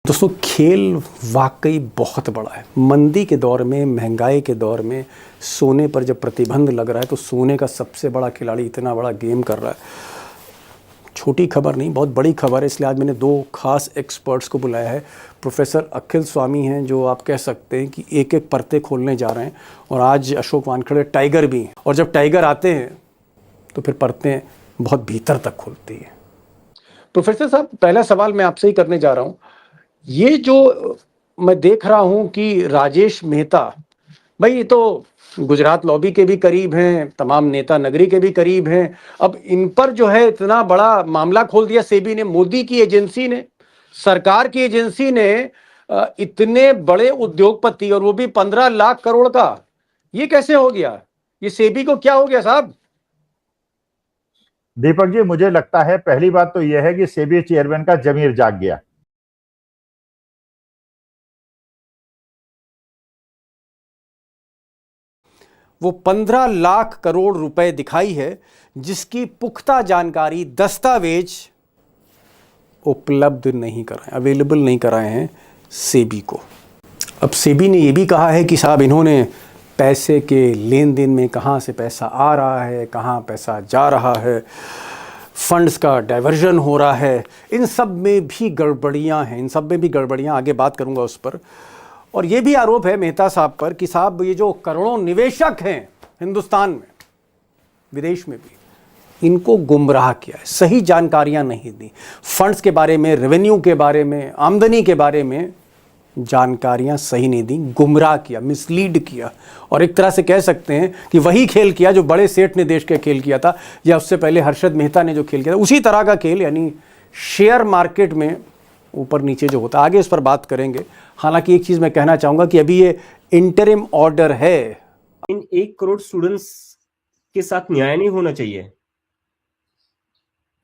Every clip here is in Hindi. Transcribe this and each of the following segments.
दोस्तों, खेल वाकई बहुत बड़ा है। मंदी के दौर में, महंगाई के दौर में सोने पर जब प्रतिबंध लग रहा है तो सोने का सबसे बड़ा खिलाड़ी इतना बड़ा गेम कर रहा है। छोटी खबर नहीं, बहुत बड़ी खबर है। इसलिए आज मैंने दो खास एक्सपर्ट्स को बुलाया है। प्रोफेसर अखिल स्वामी हैं, जो आप कह सकते हैं कि एक एक परतें खोलने जा रहे हैं, और आज अशोक वानखेड़े टाइगर भी हैं। और जब टाइगर आते हैं तो फिर परतें बहुत भीतर तक खुलती हैं। प्रोफेसर साहब, पहला सवाल मैं आपसे ही करने जा रहा हूँ। ये जो मैं देख रहा हूं कि राजेश मेहता, भाई ये तो गुजरात लॉबी के भी करीब हैं, तमाम नेता नगरी के भी करीब हैं। अब इन पर जो है इतना बड़ा मामला खोल दिया सेबी ने, मोदी की एजेंसी ने, सरकार की एजेंसी ने। इतने बड़े उद्योगपति, और वो भी 15 लाख करोड़ का, ये कैसे हो गया? ये सेबी को क्या हो गया साहब? दीपक जी, मुझे लगता है पहली बात तो यह है कि सेबी चेयरमैन का जमीर जाग गया। वो 15 लाख करोड़ रुपए दिखाई है, जिसकी पुख्ता जानकारी, दस्तावेज उपलब्ध नहीं कराए, अवेलेबल नहीं कराए हैं सेबी को। अब सेबी ने यह भी कहा है कि साहब, इन्होंने पैसे के लेन देन में कहाँ से पैसा आ रहा है, कहाँ पैसा जा रहा है, फंड्स का डाइवर्जन हो रहा है, इन सब में भी गड़बड़ियाँ हैं, इन सब में भी गड़बड़ियाँ, आगे बात करूँगा उस पर। और ये भी आरोप है मेहता साहब पर कि साहब, ये जो करोड़ों निवेशक हैं हिंदुस्तान में, विदेश में भी, इनको गुमराह किया है, सही जानकारियां नहीं दी, फंड्स के बारे में, रेवेन्यू के बारे में, आमदनी के बारे में जानकारियां सही नहीं दी, गुमराह किया, मिसलीड किया। और एक तरह से कह सकते हैं कि वही खेल किया जो बड़े सेठ ने देश का खेल किया था, या उससे पहले हर्षद मेहता ने जो खेल किया था, उसी तरह का खेल, यानी शेयर मार्केट में ऊपर नीचे जो होता है। आगे इस पर बात करेंगे। हालांकि एक चीज मैं कहना चाहूंगा कि अभी ये इंटरिम ऑर्डर है। इन 1 करोड़ स्टूडेंट्स के साथ न्याय नहीं होना चाहिए?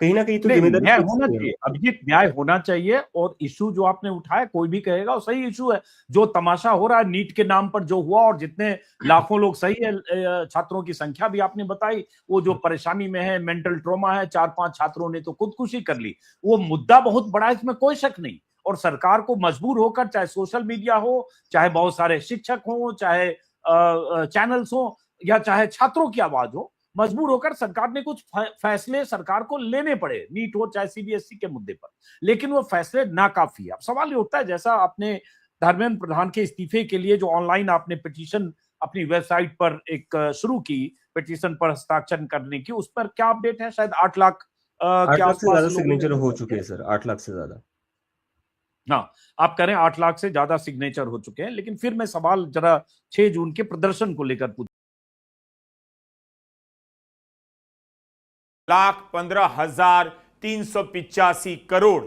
कहीं ना कहीं तो जिम्मेदारी न्याय होना चाहिए, अभिजीत, न्याय होना चाहिए। और इशू जो आपने उठाया, कोई भी कहेगा वो सही इशू है। जो तमाशा हो रहा है नीट के नाम पर जो हुआ, और जितने लाखों लोग, सही है, छात्रों की संख्या भी आपने बताई, वो जो परेशानी में है, मेंटल ट्रॉमा है, 4-5 छात्रों ने तो खुदकुशी कर ली। वो मुद्दा बहुत बड़ा है, इसमें कोई शक नहीं। और सरकार को मजबूर होकर, चाहे सोशल मीडिया हो, चाहे बहुत सारे शिक्षक हो, चाहे चैनल्स हो, या चाहे छात्रों की आवाज हो, मजबूर होकर सरकार ने कुछ फैसले सरकार को लेने पड़े, नीट हो चाहे सीबीएसई के मुद्दे पर। लेकिन वो फैसले नाकाफी है। अब सवाल ये उठता है, जैसा आपने धर्मेंद्र प्रधान के इस्तीफे के लिए जो ऑनलाइन आपने पिटीशन अपनी वेबसाइट पर एक शुरू की, पिटीशन पर हस्ताक्षर करने की, उस पर क्या अपडेट है? शायद 8 लाख 8 लाख से ज्यादा सिग्नेचर हो चुके हैं सर, 8 लाख से ज्यादा। हाँ, आप करें 8 लाख से ज्यादा सिग्नेचर हो चुके हैं। लेकिन फिर मैं सवाल जरा 6 जून के प्रदर्शन को लेकर पूछ, 1,15,385 करोड़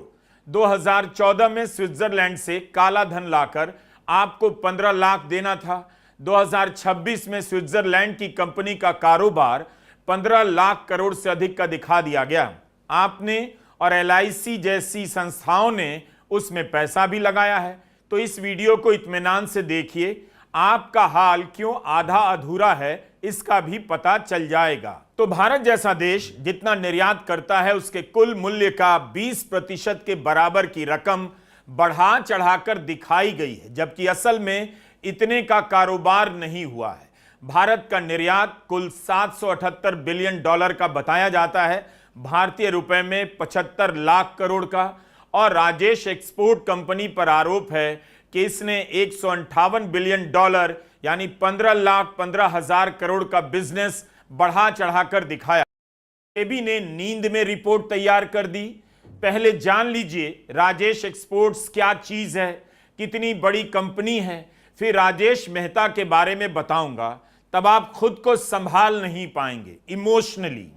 2014 में स्विट्जरलैंड से काला धन लाकर आपको 15 लाख देना था। 2026 में स्विट्जरलैंड की कंपनी का कारोबार 15 लाख करोड़ से अधिक का दिखा दिया गया। आपने और एलआईसी जैसी संस्थाओं ने उसमें पैसा भी लगाया है। तो इस वीडियो को इत्मीनान से देखिए, आपका हाल क्यों आधा अधूरा है इसका भी पता चल जाएगा। तो भारत जैसा देश जितना निर्यात करता है, उसके कुल मूल्य का 20% के बराबर की रकम बढ़ा चढ़ाकर दिखाई गई है, जबकि असल में इतने का कारोबार नहीं हुआ है। भारत का निर्यात कुल 778 बिलियन डॉलर का बताया जाता है, भारतीय रुपए में 75 लाख करोड़ का। और राजेश एक्सपोर्ट कंपनी पर आरोप है कि इसने 158 बिलियन डॉलर यानी 15 लाख 15,000 करोड़ का बिजनेस बढ़ा चढ़ाकर दिखाया। सेबी ने नींद में रिपोर्ट तैयार कर दी। पहले जान लीजिए राजेश एक्सपोर्ट्स क्या चीज है, कितनी बड़ी कंपनी है, फिर राजेश मेहता के बारे में बताऊंगा, तब आप खुद को संभाल नहीं पाएंगे इमोशनली।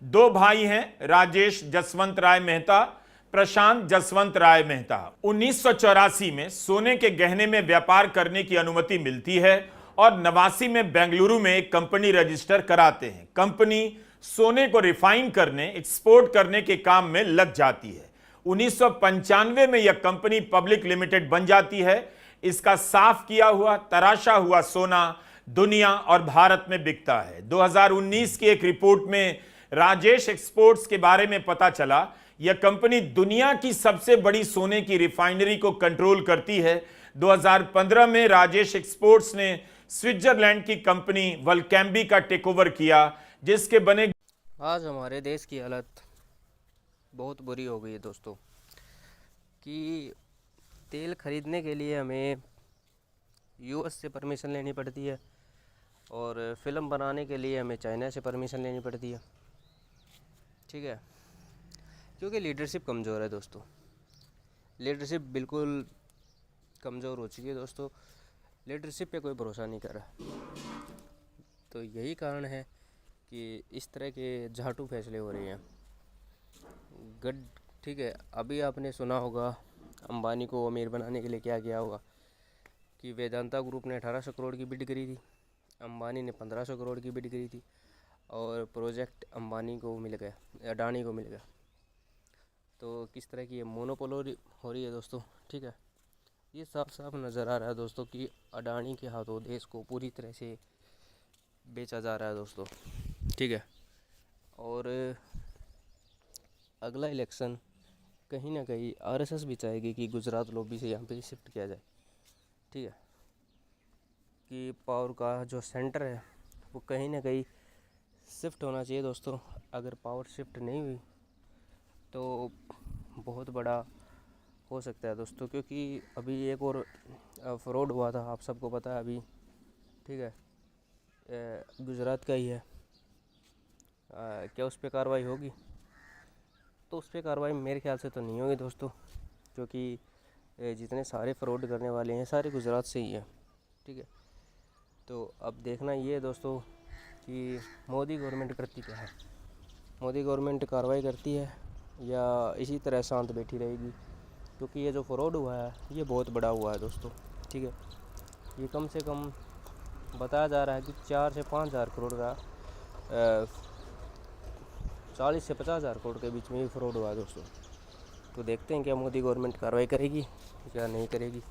2 भाई हैं, राजेश जसवंत राय मेहता, प्रशांत जसवंत राय मेहता। 1984 में सोने के गहने में व्यापार करने की अनुमति मिलती है और 89 में बेंगलुरु में एक कंपनी रजिस्टर कराते हैं। कंपनी सोने को रिफाइन करने, एक्सपोर्ट करने के काम में लग जाती है। 1995 में यह कंपनी पब्लिक लिमिटेड बन जाती है। इसका साफ किया हुआ, तराशा हुआ सोना दुनिया और भारत में बिकता है। 2019 की एक रिपोर्ट में राजेश एक्सपोर्ट्स के बारे में पता चला यह कंपनी दुनिया की सबसे बड़ी सोने की रिफाइनरी को कंट्रोल करती है। 2015 में राजेश एक्सपोर्ट्स ने स्विट्जरलैंड की कंपनी वल्कैम्बी का टेकओवर किया, जिसके बने आज हमारे देश की हालत बहुत बुरी हो गई है दोस्तों, कि तेल खरीदने के लिए हमें यूएस से परमिशन लेनी पड़ती है और फिल्म बनाने के लिए हमें चाइना से परमिशन लेनी पड़ती है। ठीक है, क्योंकि लीडरशिप कमज़ोर है दोस्तों, लीडरशिप बिल्कुल कमज़ोर हो चुकी है दोस्तों। लीडरशिप पे कोई भरोसा नहीं कर रहा। तो यही कारण है कि इस तरह के झाटू फैसले हो रहे हैं। ठीक है, अभी आपने सुना होगा अंबानी को अमीर बनाने के लिए क्या किया होगा, कि वेदांता ग्रुप ने 1800 करोड़ की बिड करी थी, अंबानी ने 1500 करोड़ की बिड करी थी और प्रोजेक्ट अंबानी को मिल गया, अडानी को मिल गया। तो किस तरह की ये मोनोपोली हो रही है दोस्तों। ठीक है, ये साफ साफ नज़र आ रहा है दोस्तों कि अडानी के हाथों देश को पूरी तरह से बेचा जा रहा है दोस्तों। ठीक है, और अगला इलेक्शन कहीं ना कहीं आरएसएस भी चाहेगी कि गुजरात लॉबी से यहाँ पे शिफ्ट किया जाए। ठीक है, कि पावर का जो सेंटर है वो कहीं ना कहीं शिफ्ट होना चाहिए दोस्तों। अगर पावर शिफ्ट नहीं हुई तो बहुत बड़ा हो सकता है दोस्तों, क्योंकि अभी एक और फ्रॉड हुआ था, आप सबको पता है अभी। ठीक है, गुजरात का ही है। क्या उस पर कार्रवाई होगी? तो उस पर कार्रवाई मेरे ख्याल से तो नहीं होगी दोस्तों, क्योंकि जितने सारे फ्रॉड करने वाले हैं सारे गुजरात से ही हैं। ठीक है, तो अब देखना ये है दोस्तों कि मोदी गवर्नमेंट करती क्या है। मोदी गवर्नमेंट कार्रवाई करती है या इसी तरह शांत बैठी रहेगी, क्योंकि ये जो फ्रॉड हुआ है ये बहुत बड़ा हुआ है दोस्तों। ठीक है, ये कम से कम बताया जा रहा है कि 4 से 5 हज़ार करोड़ का 40 से 50 हज़ार करोड़ के बीच में ही फ्रॉड हुआ है दोस्तों। तो देखते हैं क्या मोदी गवर्नमेंट कार्रवाई करेगी या नहीं करेगी।